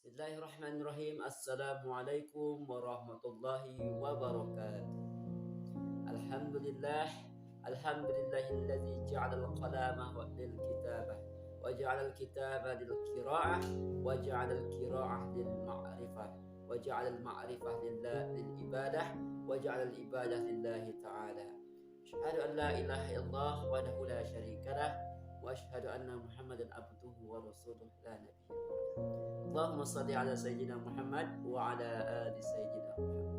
Bismillahirrahmanirrahim. Assalamualaikum warahmatullahi wabarakatuh. Alhamdulillah. Alhamdulillahilladzi ja'ala al-qalama lil kitabah wa ja'ala al-kitaba lil qira'ah wa ja'ala al-qira'ah lil ma'rifah wa ja'ala al-ma'rifah lil ibadah wa ja'ala al-ibadah lillahi ta'ala. Asyhadu an la ilaha illallah wahdahu la syarikalah wa asyhadu anna Muhammadan abduhu wa rasuluh la nabiyya ba'dah. Allahumma salli ala sayyidina Muhammad wa ala ali sayyidina Muhammad.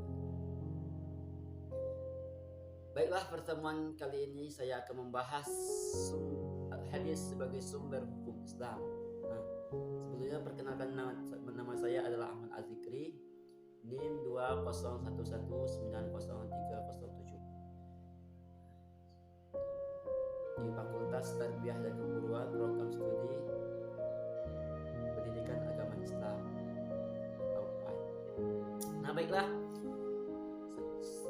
Baiklah, pertemuan kali ini saya akan membahas hadis sebagai sumber hukum Islam. Nah, sebelumnya perkenalkan nama saya adalah Ahmad Azikri, NIM 2011903007 di Fakultas Tarbiyah dan Keguruan, program studi Pendidikan Agama Islam atau PAI. Nah, baiklah.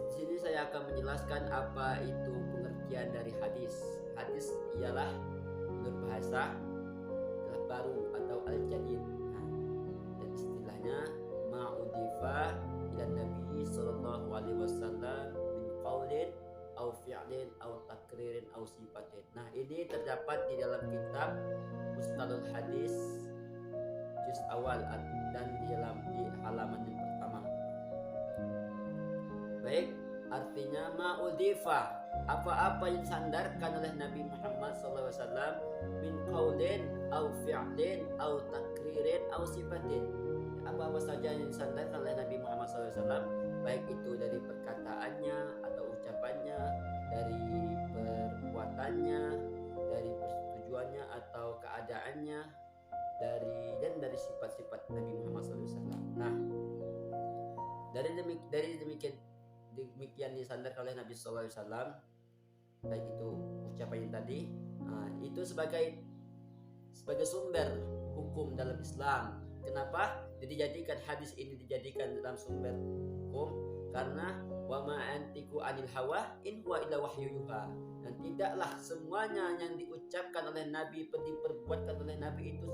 Di sini saya akan menjelaskan apa itu pengertian dari hadis. Hadis ialah menurut bahasa baru atau al-jadid. Nah, dan istilahnya ma'udifa ila Nabi sallallahu alaihi wasallam min qaulin au fi'lin au takririn au sifatin. Nah, ini terdapat di dalam kitab Mustalahul Hadis juz awal dan di halaman yang pertama. Baik, artinya ma'udifa, apa-apa yang disandarkan oleh Nabi Muhammad SAW min qaulin au fi'lin au takririn au sifatin. Apa-apa saja yang disandarkan oleh Nabi Muhammad SAW, baik itu dari perkataannya atau ucapannya, dari perbuatannya, dari persetujuannya atau keadaannya, dari sifat-sifat Nabi Muhammad SAW. Nah, dari demikian disandarkan oleh Nabi SAW, baik itu ucapan yang tadi, itu sebagai sumber hukum dalam Islam. Kenapa dijadikan hadis ini dijadikan dalam sumber hukum? Karena wa ma antiku anil hawa in huwa illa wahyu yuha. Dan tidaklah semuanya yang diucapkan oleh Nabi, diperbuatkan oleh Nabi itu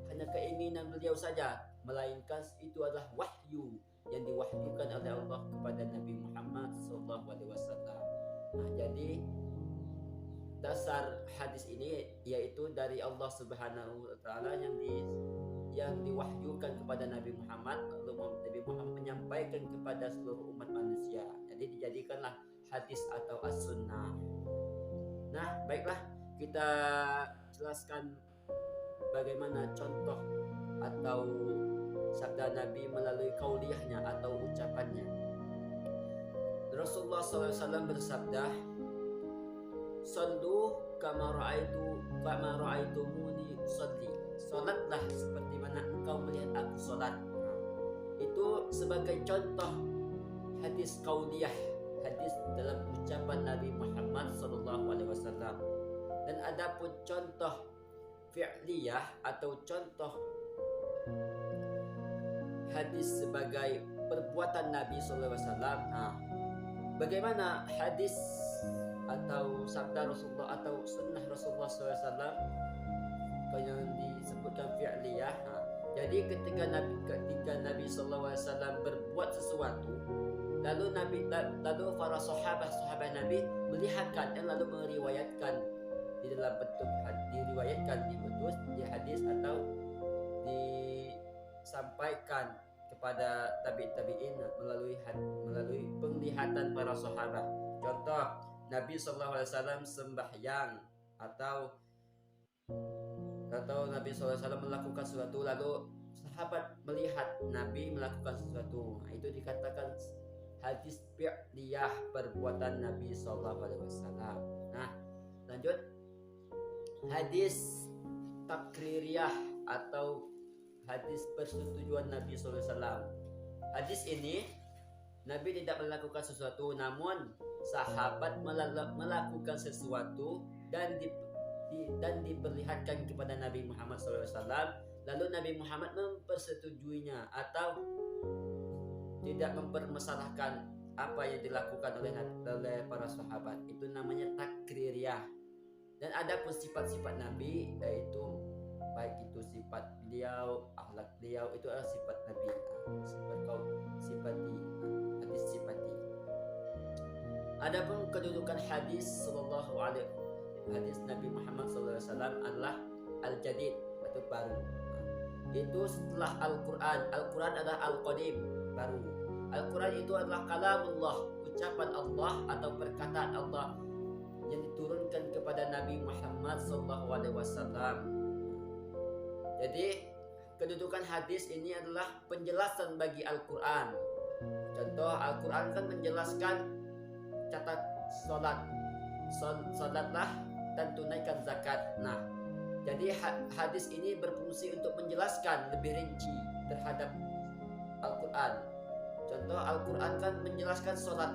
hanya keinginan beliau saja, melainkan itu adalah wahyu yang diwahyukan oleh Allah kepada Nabi Muhammad SAW. Nah, jadi dasar hadis ini yaitu dari Allah Subhanahu wa taala yang diwahyukan kepada Nabi Muhammad, lalu Nabi Muhammad menyampaikan kepada seluruh umat manusia. Jadi dijadikanlah hadis atau as-sunnah. Nah, baiklah, kita jelaskan bagaimana contoh atau sabda Nabi melalui kauliyahnya atau ucapannya. Rasulullah SAW bersabda, "Sallu kama ra'aitumuni usalli." Salatlah seperti mana engkau melihat aku salat. Itu sebagai contoh hadis kauliyah, hadis dalam ucapan Nabi Muhammad SAW. Dan adapun contoh fi'liyah atau contoh hadis sebagai perbuatan Nabi SAW. Nah, bagaimana hadis atau sabda Rasulullah atau sunnah Rasulullah SAW yang disebutkan fi'liyah? Nah, jadi ketika Nabi SAW berbuat sesuatu, lalu para sahabat Nabi melihatkan dan lalu meriwayatkan di dalam bentuk diriwayatkan di hadis atau disampaikan kepada tabi'in melalui penglihatan para sahabat. Contoh, Nabi SAW sembahyang atau Nabi SAW melakukan sesuatu, lalu sahabat melihat Nabi melakukan sesuatu. Nah, itu dikatakan hadis fi'liyah, perbuatan Nabi SAW. Nah, lanjut, hadis takririyah atau hadis persetujuan Nabi SAW. Hadis ini Nabi tidak melakukan sesuatu, namun sahabat melakukan sesuatu dan diperlihatkan kepada Nabi Muhammad SAW, lalu Nabi Muhammad mempersetujuinya atau tidak mempermasalahkan apa yang dilakukan oleh para sahabat. Itu namanya takririyah. Dan ada pun sifat-sifat Nabi, yaitu baik itu sifat beliau, akhlak beliau itu adalah sifat Nabi. Sifat kau sifati, hadis sifati. Adapun kedudukan hadis sallallahu alaihi hadis Nabi Muhammad sallallahu alaihi wasallam adalah al-jadid atau baru. Itu setelah Al-Qur'an. Al-Qur'an adalah al-qadim, baru. Al-Qur'an itu adalah kalamullah, ucapan Allah atau perkataan Allah yang diturunkan kepada Nabi Muhammad sallallahu alaihi wasallam. Jadi kedudukan hadis ini adalah penjelasan bagi Al-Qur'an. Contoh, Al-Qur'an kan menjelaskan catat salat, salatlah dan tunaikan zakat. Nah, jadi hadis ini berfungsi untuk menjelaskan lebih rinci terhadap Al-Quran. Contoh, Al-Quran kan menjelaskan sholat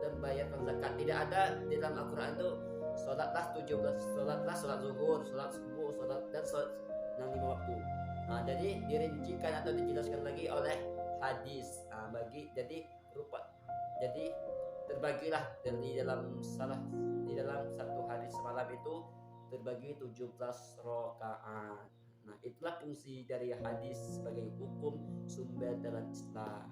dan bayarkan zakat. Tidak ada di dalam Al-Quran itu sholatlah 17, sholatlah sholat zuhur, sholat subuh, sholat dan sholat 65 waktu. Nah, jadi dirincikan atau dijelaskan lagi oleh hadis. Jadi terbagilah di dalam satu hari semalam itu terbagi 17 rakaat. Nah, itulah fungsi dari hadis sebagai hukum sumber dalam Islam.